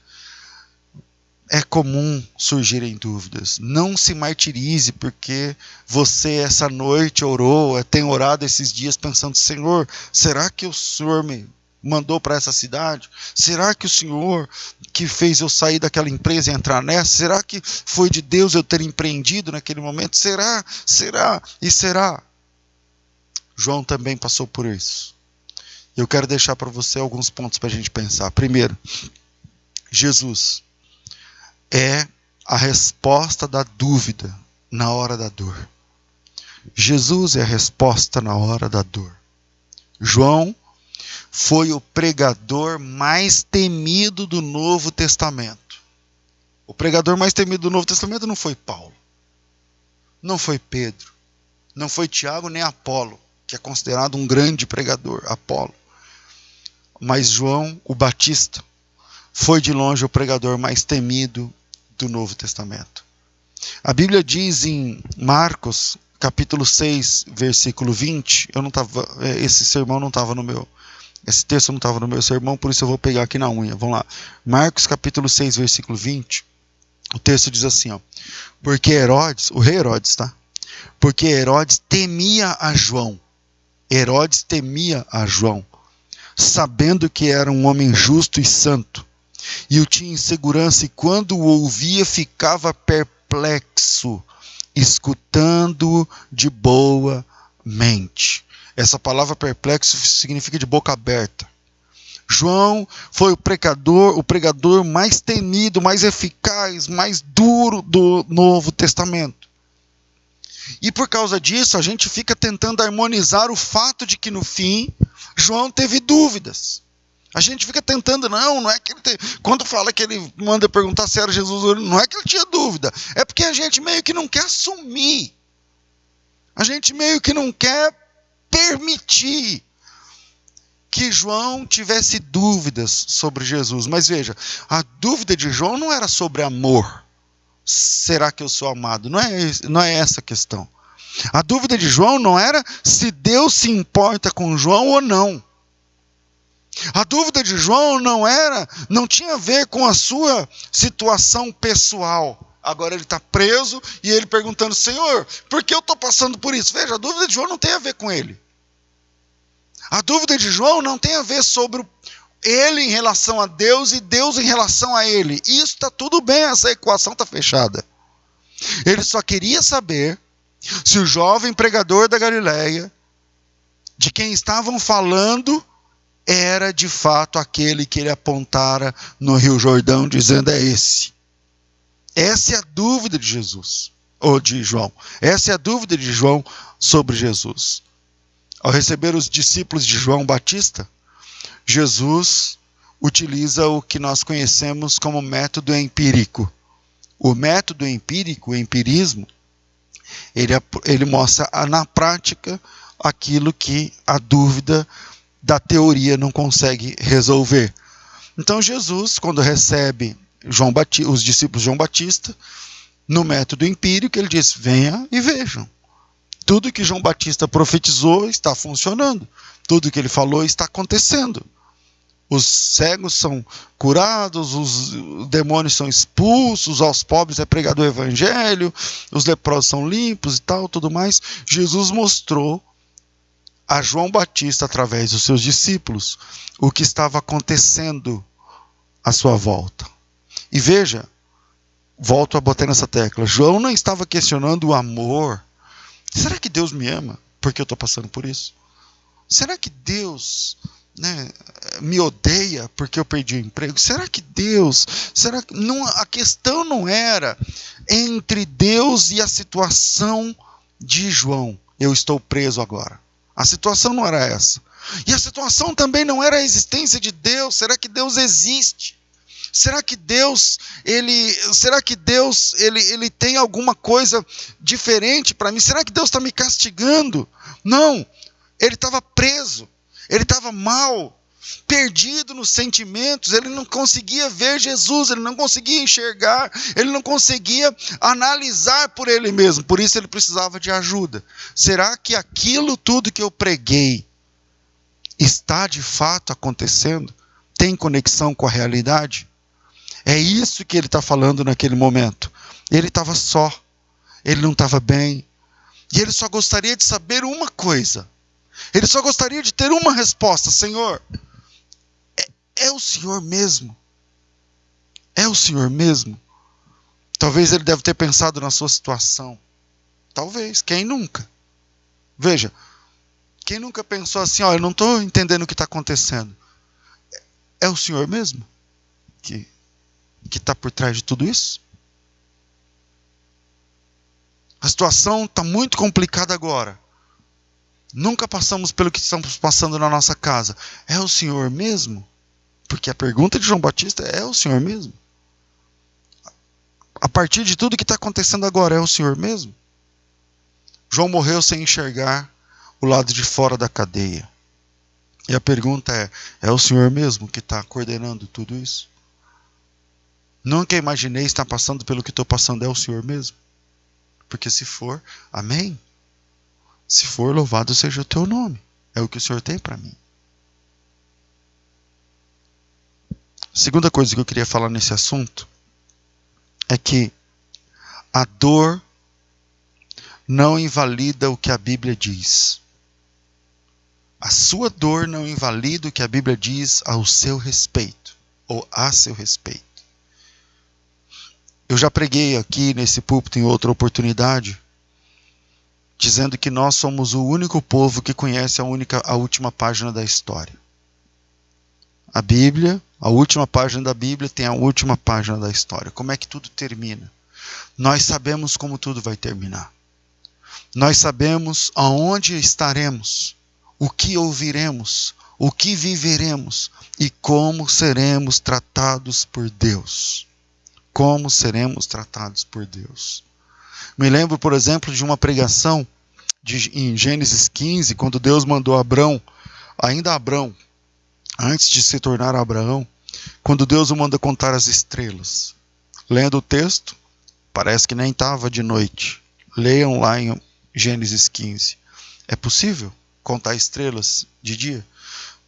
é comum surgirem dúvidas. Não se martirize porque você essa noite orou, tem orado esses dias pensando: Senhor, será que o Senhor me mandou para essa cidade? Será que o Senhor que fez eu sair daquela empresa e entrar nessa? Será que foi de Deus eu ter empreendido naquele momento? Será? Será? E será? João também passou por isso. Eu quero deixar para você alguns pontos para a gente pensar. Primeiro, Jesus é a resposta da dúvida na hora da dor. Jesus é a resposta na hora da dor. João foi o pregador mais temido do Novo Testamento. O pregador mais temido do Novo Testamento não foi Paulo, não foi Pedro, não foi Tiago nem Apolo, que é considerado um grande pregador, Apolo. Mas João, o Batista, foi de longe o pregador mais temido do Novo Testamento. A Bíblia diz em Marcos, capítulo 6, versículo 20, esse sermão não estava no meu, esse texto não estava no meu sermão, por isso eu vou pegar aqui na unha. Vamos lá. Marcos, capítulo 6, versículo 20, o texto diz assim, ó: porque Herodes, o rei Herodes, tá? Porque Herodes temia a João. Herodes temia a João, sabendo que era um homem justo e santo, e o tinha em segurança, e quando o ouvia ficava perplexo, escutando-o de boa mente. Essa palavra perplexo significa de boca aberta. João foi o pregador mais temido, mais eficaz, mais duro do Novo Testamento. E por causa disso, a gente fica tentando harmonizar o fato de que no fim, João teve dúvidas. A gente fica tentando, não é que ele quando fala que ele manda perguntar se era Jesus, não é que ele tinha dúvida, é porque a gente meio que não quer assumir. A gente meio que não quer permitir que João tivesse dúvidas sobre Jesus. Mas veja, a dúvida de João não era sobre amor. Será que eu sou amado? Não é essa a questão. A dúvida de João não era se Deus se importa com João ou não. A dúvida de João não tinha a ver com a sua situação pessoal. Agora ele está preso e ele perguntando: Senhor, por que eu estou passando por isso? Veja, a dúvida de João não tem a ver com ele. A dúvida de João não tem a ver sobre ele em relação a Deus e Deus em relação a ele. Isso está tudo bem, essa equação está fechada. Ele só queria saber se o jovem pregador da Galileia, de quem estavam falando, era de fato aquele que ele apontara no Rio Jordão, dizendo: é esse. Essa é a dúvida de Jesus, ou de João. Essa é a dúvida de João sobre Jesus. Ao receber os discípulos de João Batista, Jesus utiliza o que nós conhecemos como método empírico. O método empírico, o empirismo, ele mostra na prática aquilo que a dúvida da teoria não consegue resolver. Então Jesus, quando recebe os discípulos de João Batista, no método empírico, ele diz: venha e vejam. Tudo que João Batista profetizou está funcionando. Tudo que ele falou está acontecendo. Os cegos são curados, os demônios são expulsos, aos pobres é pregado o evangelho, os leprosos são limpos e tal, tudo mais. Jesus mostrou a João Batista, através dos seus discípulos, o que estava acontecendo à sua volta. E veja, volto a botar nessa tecla, João não estava questionando o amor. Será que Deus me ama porque eu estou passando por isso? Será que Deus me odeia porque eu perdi o emprego? Será que Deus... Não, a questão não era entre Deus e a situação de João. Eu estou preso agora. A situação não era essa. E a situação também não era a existência de Deus. Será que Deus existe? Será que Deus ele tem alguma coisa diferente para mim? Será que Deus está me castigando? Não. Ele estava preso. Ele estava mal, perdido nos sentimentos, ele não conseguia ver Jesus, ele não conseguia enxergar, ele não conseguia analisar por ele mesmo, por isso ele precisava de ajuda. Será que aquilo tudo que eu preguei está de fato acontecendo? Tem conexão com a realidade? É isso que ele está falando naquele momento. Ele estava só, ele não estava bem, e ele só gostaria de saber uma coisa. Ele só gostaria de ter uma resposta: Senhor, é o Senhor mesmo? É o Senhor mesmo? Talvez ele deve ter pensado na sua situação. Talvez, quem nunca? Veja, quem nunca pensou assim: eu não estou entendendo o que está acontecendo. É o Senhor mesmo que está por trás de tudo isso? A situação está muito complicada agora. Nunca passamos pelo que estamos passando na nossa casa. É o Senhor mesmo? Porque a pergunta de João Batista é o Senhor mesmo? A partir de tudo que está acontecendo agora, é o Senhor mesmo? João morreu sem enxergar o lado de fora da cadeia. E a pergunta é o Senhor mesmo que está coordenando tudo isso? Nunca imaginei estar passando pelo que estou passando. É o Senhor mesmo? Porque se for, amém? Se for, louvado seja o teu nome. É o que o Senhor tem para mim. Segunda coisa que eu queria falar nesse assunto é que a dor não invalida o que a Bíblia diz. A sua dor não invalida o que a Bíblia diz ao seu respeito, ou a seu respeito. Eu já preguei aqui nesse púlpito em outra oportunidade, dizendo que nós somos o único povo que conhece a última página da história. A Bíblia, a última página da Bíblia tem a última página da história. Como é que tudo termina? Nós sabemos como tudo vai terminar. Nós sabemos aonde estaremos, o que ouviremos, o que viveremos e como seremos tratados por Deus. Como seremos tratados por Deus. Me lembro, por exemplo, de uma pregação em Gênesis 15, quando Deus mandou Abrão, ainda Abrão, antes de se tornar Abraão, quando Deus o manda contar as estrelas. Lendo o texto, parece que nem estava de noite. Leiam lá em Gênesis 15. É possível contar estrelas de dia?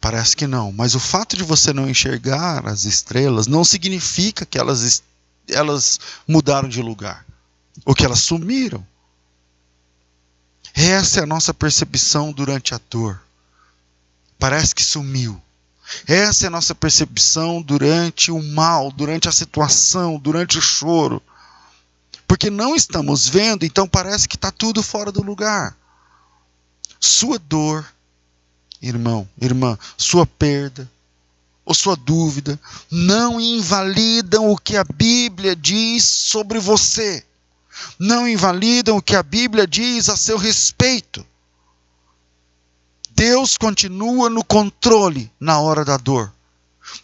Parece que não. Mas o fato de você não enxergar as estrelas não significa que elas mudaram de lugar. Ou que elas sumiram. Essa é a nossa percepção durante a dor. Parece que sumiu. Essa é a nossa percepção durante o mal, durante a situação, durante o choro. Porque não estamos vendo, então parece que está tudo fora do lugar. Sua dor, irmão, irmã, sua perda, ou sua dúvida, não invalidam o que a Bíblia diz sobre você. Não invalidam o que a Bíblia diz a seu respeito. Deus continua no controle na hora da dor.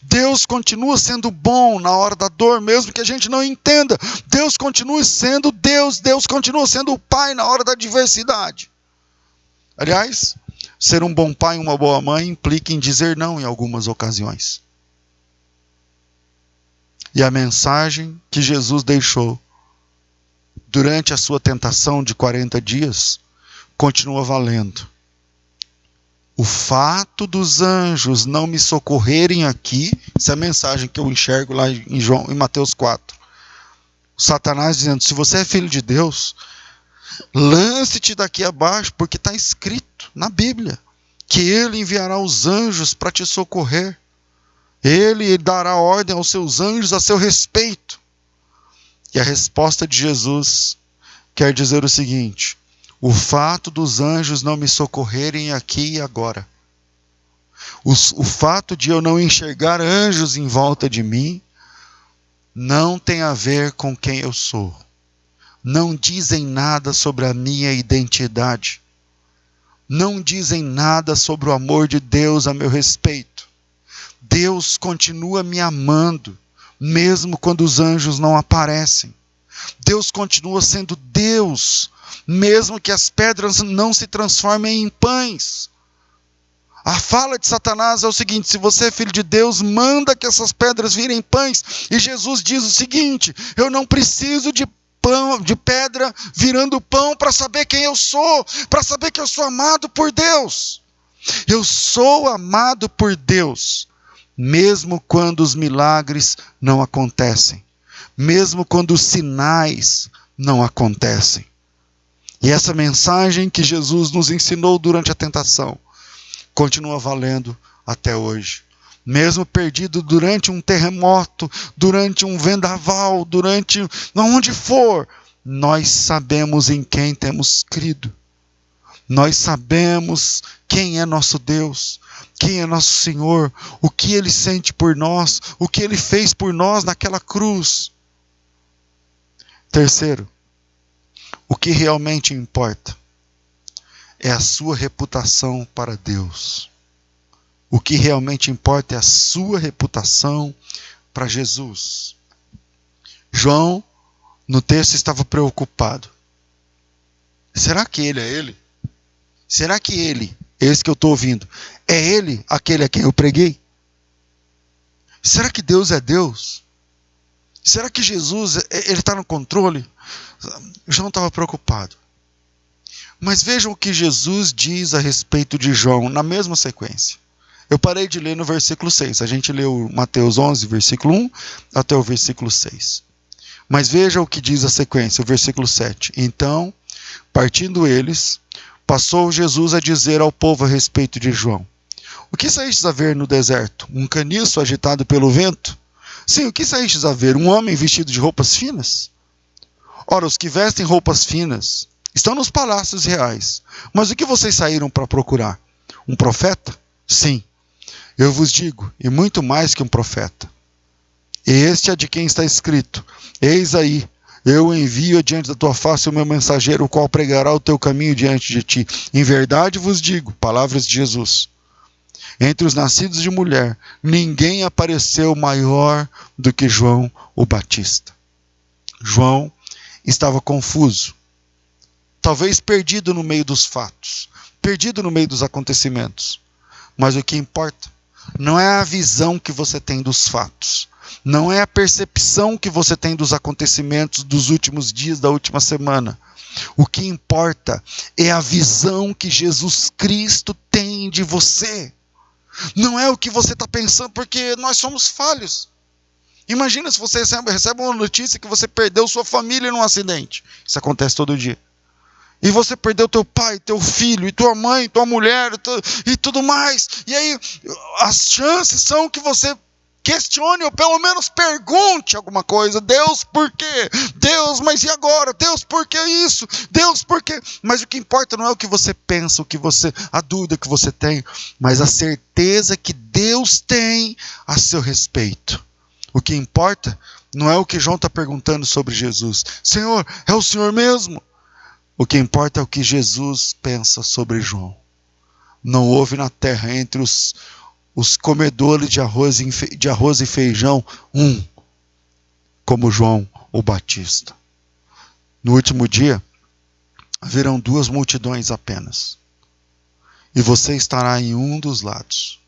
Deus continua sendo bom na hora da dor, mesmo que a gente não entenda. Deus continua sendo Deus. Deus continua sendo o Pai na hora da adversidade. Aliás, ser um bom pai e uma boa mãe implica em dizer não em algumas ocasiões. E a mensagem que Jesus deixou durante a sua tentação de 40 dias continua valendo. O fato dos anjos não me socorrerem aqui, essa é a mensagem que eu enxergo lá em Mateus 4. Satanás dizendo, se você é filho de Deus, lance-te daqui abaixo, porque está escrito na Bíblia que ele enviará os anjos para te socorrer. Ele dará ordem aos seus anjos a seu respeito. E a resposta de Jesus quer dizer o seguinte: o fato dos anjos não me socorrerem aqui e agora, o fato de eu não enxergar anjos em volta de mim, não tem a ver com quem eu sou. Não dizem nada sobre a minha identidade. Não dizem nada sobre o amor de Deus a meu respeito. Deus continua me amando, mesmo quando os anjos não aparecem. Deus continua sendo Deus, mesmo que as pedras não se transformem em pães. A fala de Satanás é o seguinte: se você é filho de Deus, manda que essas pedras virem pães. E Jesus diz o seguinte: eu não preciso de pedra virando pão para saber quem eu sou, para saber que eu sou amado por Deus. Eu sou amado por Deus, mesmo quando os milagres não acontecem, mesmo quando os sinais não acontecem. E essa mensagem que Jesus nos ensinou durante a tentação continua valendo até hoje. Mesmo perdido durante um terremoto, durante um vendaval, durante onde for, nós sabemos em quem temos crido. Nós sabemos quem é nosso Deus, quem é nosso Senhor, o que Ele sente por nós, o que Ele fez por nós naquela cruz. Terceiro, o que realmente importa é a sua reputação para Deus. O que realmente importa é a sua reputação para Jesus. João, no texto, estava preocupado. Será que ele é ele? Será que ele, esse que eu estou ouvindo, é ele aquele a quem eu preguei? Será que Deus é Deus? Será que Jesus, ele está no controle? João estava preocupado. Mas vejam o que Jesus diz a respeito de João, na mesma sequência. Eu parei de ler no versículo 6. A gente leu Mateus 11, versículo 1, até o versículo 6. Mas veja o que diz a sequência, o versículo 7. Então, partindo eles, passou Jesus a dizer ao povo a respeito de João: o que saístes a ver no deserto? Um caniço agitado pelo vento? Sim, o que saístes a ver? Um homem vestido de roupas finas? Ora, os que vestem roupas finas estão nos palácios reais. Mas o que vocês saíram para procurar? Um profeta? Sim, eu vos digo, e muito mais que um profeta. Este é de quem está escrito: eis aí, eu envio diante da tua face o meu mensageiro, o qual pregará o teu caminho diante de ti. Em verdade vos digo, palavras de Jesus, entre os nascidos de mulher, ninguém apareceu maior do que João o Batista. João estava confuso, talvez perdido no meio dos fatos, perdido no meio dos acontecimentos. Mas o que importa não é a visão que você tem dos fatos, não é a percepção que você tem dos acontecimentos dos últimos dias, da última semana. O que importa é a visão que Jesus Cristo tem de você. Não é o que você está pensando, porque nós somos falhos. Imagina se você recebe uma notícia que você perdeu sua família num acidente. Isso acontece todo dia. E você perdeu teu pai, teu filho, e tua mãe, tua mulher, e tudo mais. E aí, as chances são que você questione, ou pelo menos pergunte alguma coisa. Deus, por quê? Deus, mas e agora? Deus, por que isso? Deus, por quê? Mas o que importa não é o que você pensa, a dúvida que você tem, mas a certeza que Deus tem a seu respeito. O que importa não é o que João está perguntando sobre Jesus. Senhor, é o Senhor mesmo? O que importa é o que Jesus pensa sobre João. Não houve na terra entre os comedores de arroz e feijão um como João o Batista. No último dia, haverão 2 multidões apenas. e você estará em um dos lados.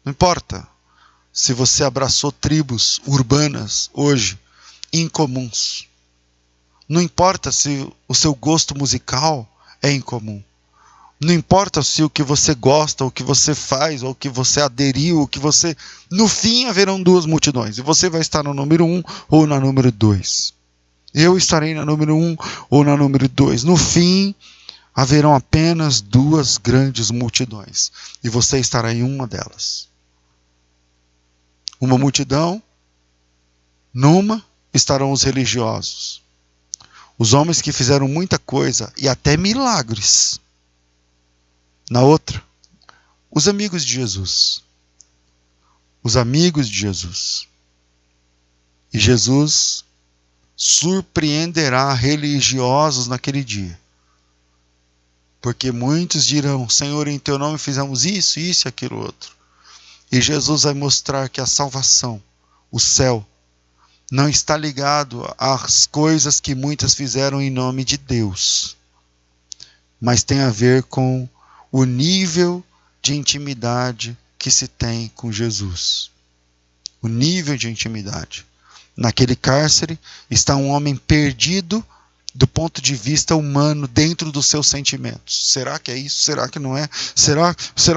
Não importa se você abraçou tribos urbanas hoje, incomuns. Não importa se o seu gosto musical é incomum. Não importa se o que você gosta, o que você faz, ou o que você aderiu, o que você... No fim haverão duas multidões. E você vai estar no número 1 ou na número 2. Eu estarei na número 1 ou na número 2. No fim, haverão apenas duas grandes multidões. E você estará em uma delas. Uma multidão, numa estarão os religiosos. Os homens que fizeram muita coisa e até milagres. Na outra, os amigos de Jesus. Os amigos de Jesus. E Jesus surpreenderá religiosos naquele dia. Porque muitos dirão: Senhor, em teu nome fizemos isso, isso e aquilo outro. E Jesus vai mostrar que a salvação, o céu, não está ligado às coisas que muitas fizeram em nome de Deus, mas tem a ver com o nível de intimidade que se tem com Jesus. O nível de intimidade. Naquele cárcere está um homem perdido do ponto de vista humano, dentro dos seus sentimentos. Será que é isso? Será que não é? Será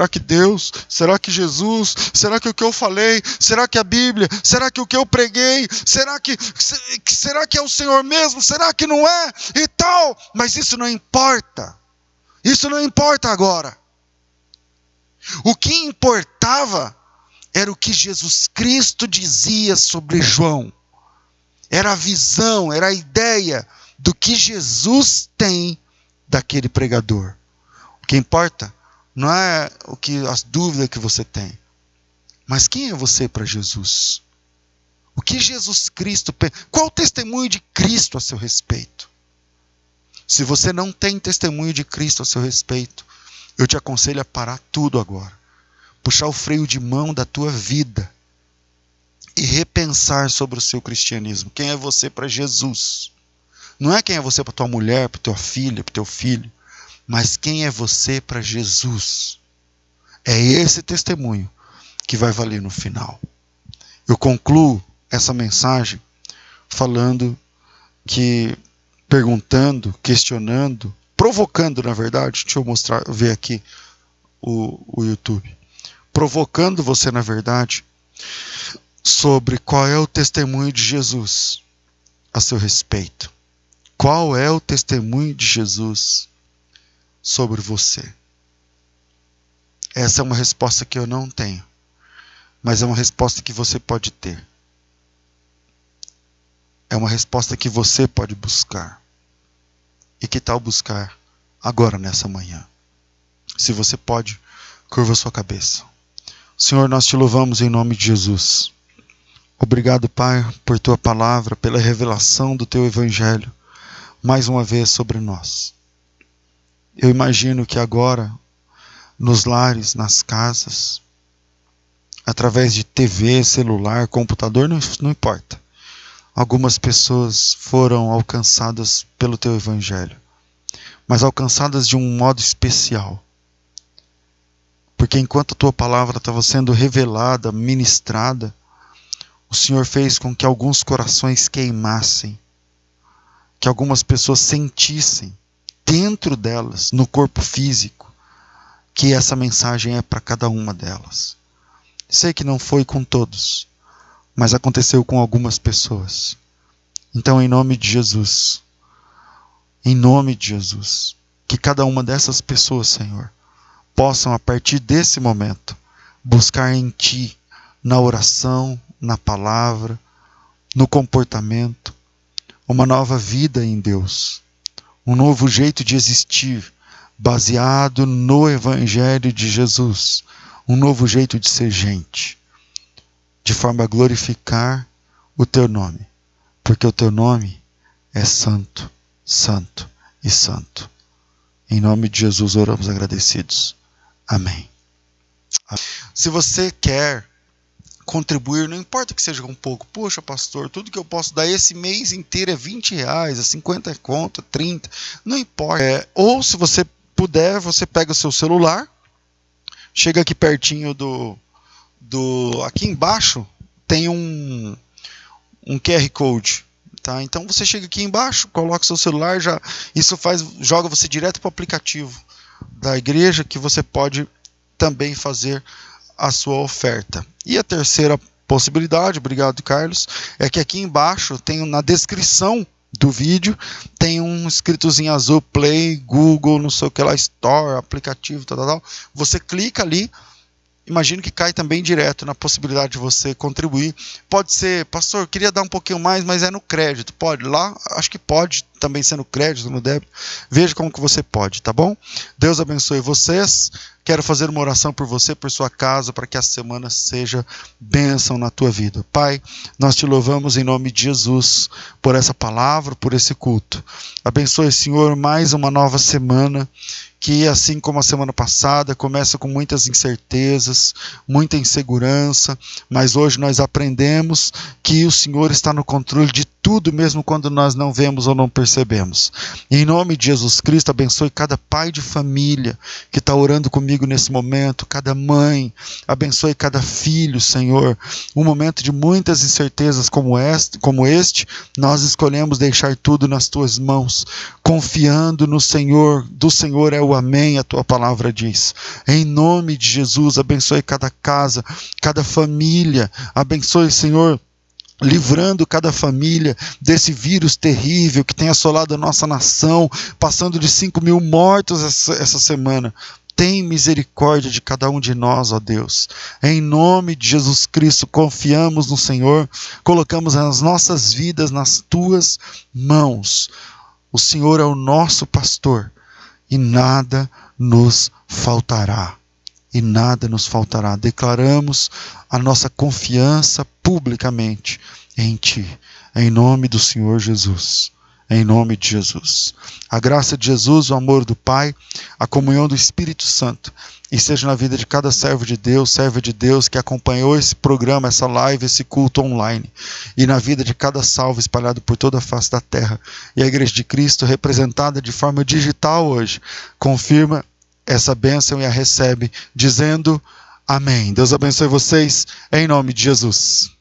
que Deus? Será que Jesus? Será que o que eu falei? Será que a Bíblia? Será que o que eu preguei? Será que é o Senhor mesmo? Será que não é? E tal. Mas isso não importa. Isso não importa agora. O que importava era o que Jesus Cristo dizia sobre João. Era a visão, era a ideia do que Jesus tem daquele pregador. O que importa não é as dúvidas que você tem, mas quem é você para Jesus? O que Jesus Cristo pensa? Qual o testemunho de Cristo a seu respeito? Se você não tem testemunho de Cristo a seu respeito, eu te aconselho a parar tudo agora, puxar o freio de mão da tua vida e repensar sobre o seu cristianismo. Quem é você para Jesus? Não é quem é você para tua mulher, para tua filha, para teu filho, mas quem é você para Jesus. É esse testemunho que vai valer no final. Eu concluo essa mensagem perguntando, questionando, provocando, na verdade. Deixa eu ver aqui o YouTube. Provocando você, na verdade, sobre qual é o testemunho de Jesus a seu respeito. Qual é o testemunho de Jesus sobre você? Essa é uma resposta que eu não tenho, mas é uma resposta que você pode ter. É uma resposta que você pode buscar. E que tal buscar agora, nessa manhã? Se você pode, curva sua cabeça. Senhor, nós te louvamos em nome de Jesus. Obrigado, Pai, por tua palavra, pela revelação do teu evangelho, mais uma vez sobre nós. Eu imagino que agora, nos lares, nas casas, através de TV, celular, computador, não importa. Algumas pessoas foram alcançadas pelo teu evangelho, mas alcançadas de um modo especial. Porque enquanto a tua palavra estava sendo revelada, ministrada, o Senhor fez com que alguns corações queimassem, que algumas pessoas sentissem dentro delas, no corpo físico, que essa mensagem é para cada uma delas. Sei que não foi com todos, mas aconteceu com algumas pessoas. Então, em nome de Jesus, que cada uma dessas pessoas, Senhor, possam, a partir desse momento, buscar em Ti, na oração, na palavra, no comportamento, uma nova vida em Deus, um novo jeito de existir, baseado no Evangelho de Jesus, um novo jeito de ser gente, de forma a glorificar o Teu nome, porque o Teu nome é santo, santo e santo. Em nome de Jesus oramos agradecidos. Amém. Se você quer contribuir, não importa que seja um pouco. Poxa, pastor, tudo que eu posso dar esse mês inteiro é R$20, é 50 conto, 30, não importa. Ou se você puder, você pega o seu celular, chega aqui pertinho aqui embaixo tem um QR Code, tá? Então você chega aqui embaixo, coloca o seu celular, joga você direto para o aplicativo da igreja, que você pode também fazer a sua oferta. E a terceira possibilidade, obrigado Carlos, é que aqui embaixo tem, na descrição do vídeo, tem um escritozinho azul, Play, Google, não sei o que lá, Store, aplicativo, tal. Você clica ali, imagino que cai também direto na possibilidade de você contribuir. Pode ser, pastor, eu queria dar um pouquinho mais, mas é no crédito. Pode? Lá, acho que pode também ser no crédito, no débito. Veja como que você pode, tá bom? Deus abençoe vocês. Quero fazer uma oração por você, por sua casa, para que a semana seja bênção na tua vida. Pai, nós te louvamos em nome de Jesus por essa palavra, por esse culto. Abençoe, Senhor, mais uma nova semana, que assim como a semana passada, começa com muitas incertezas, muita insegurança, mas hoje nós aprendemos que o Senhor está no controle de tudo, mesmo quando nós não vemos ou não percebemos. E em nome de Jesus Cristo, abençoe cada pai de família que está orando comigo nesse momento, cada mãe, abençoe cada filho, Senhor. Um momento de muitas incertezas como este, nós escolhemos deixar tudo nas tuas mãos, confiando no Senhor. Do Senhor é o amém, a tua palavra diz. Em nome de Jesus, abençoe cada casa, cada família, abençoe, Senhor, livrando cada família desse vírus terrível que tem assolado a nossa nação, passando de 5.000 mortos essa semana. Tem misericórdia de cada um de nós, ó Deus. Em nome de Jesus Cristo, confiamos no Senhor, colocamos as nossas vidas nas tuas mãos. O Senhor é o nosso pastor e nada nos faltará. E nada nos faltará. Declaramos a nossa confiança publicamente em Ti, em nome do Senhor Jesus. Em nome de Jesus. A graça de Jesus, o amor do Pai, a comunhão do Espírito Santo, e seja na vida de cada serva de Deus que acompanhou esse programa, essa live, esse culto online, e na vida de cada salvo espalhado por toda a face da terra. E a Igreja de Cristo, representada de forma digital hoje, confirma essa bênção e a recebe, dizendo amém. Deus abençoe vocês, em nome de Jesus.